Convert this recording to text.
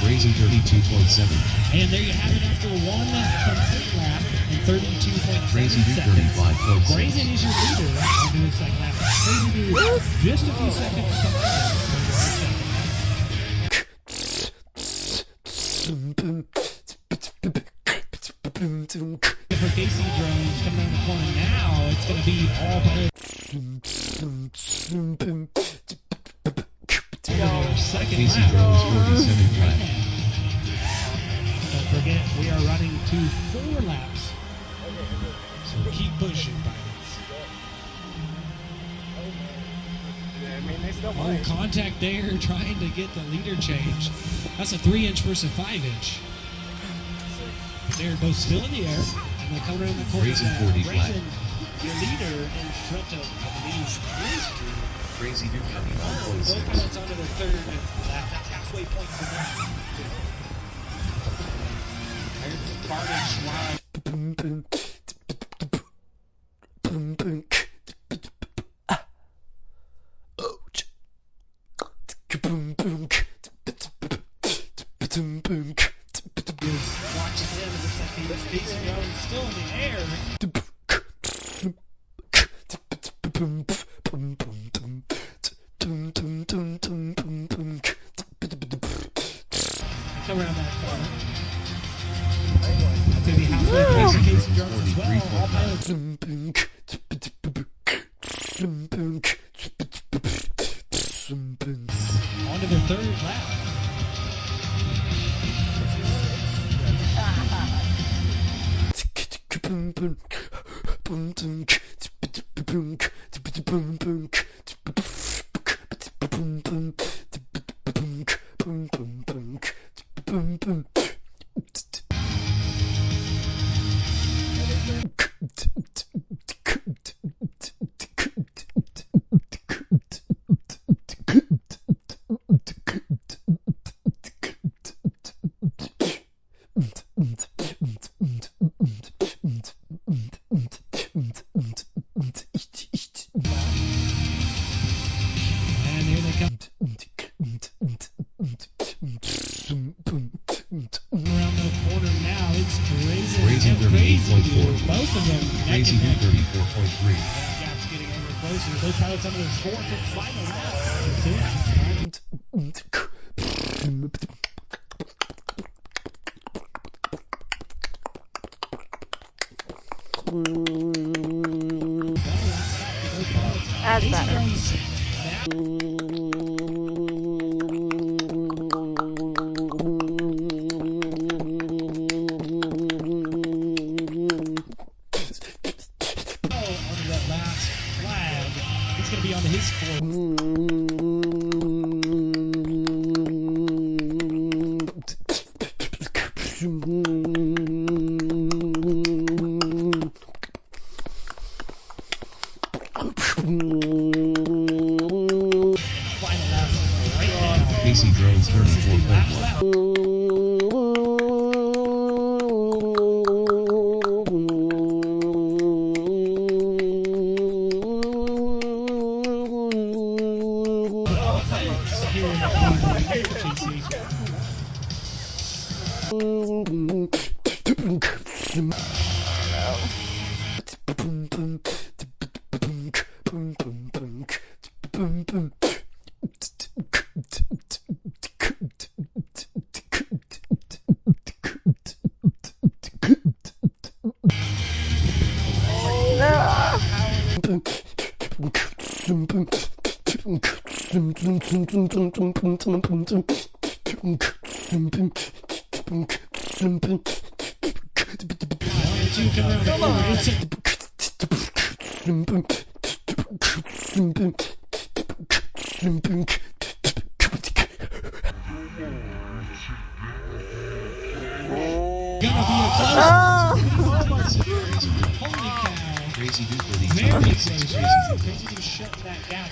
Brazen 32.7. And there you have it after one complete lap and 32.7 KCMR seconds. 35.6. Brazen is your leader on the second lap. KCMR just a few seconds behind. For KC drones coming around the corner now, it's going to be all by second KC lap. drones 47 flat. Don't forget, we are running to 4 laps. So keep pushing, Bidens. Oh, contact there, trying to get the leader change. That's a 3-inch versus a 5-inch. They're both still in the air, and they come around the corner. Brazen 40 flat. Your leader in front of, I believe, KCMR both 91.6. pilots onto their third lap. That's halfway point for them. There's the carnage wild. Watching him, it looks like he's facing around, still in the air. Come around that corner. That's going to be halfway across the case of drones as well. All pilots. On to their third lap. And here they come. Around the corner now, it's Brazen and KCMR. 38.4. Both of them. KCMR 34.3. That gap's getting ever closer. Those pilots under their fourth and final lap. That's better. Under that last flag, it's going to be on his fourth. Final lap right now. KC drones 34.1. Here in the corner, Come on. Gonna be a close. Holy cow. CrazyDoo for the Very top close. six. CrazyDoo. CrazyDoo shutting that down.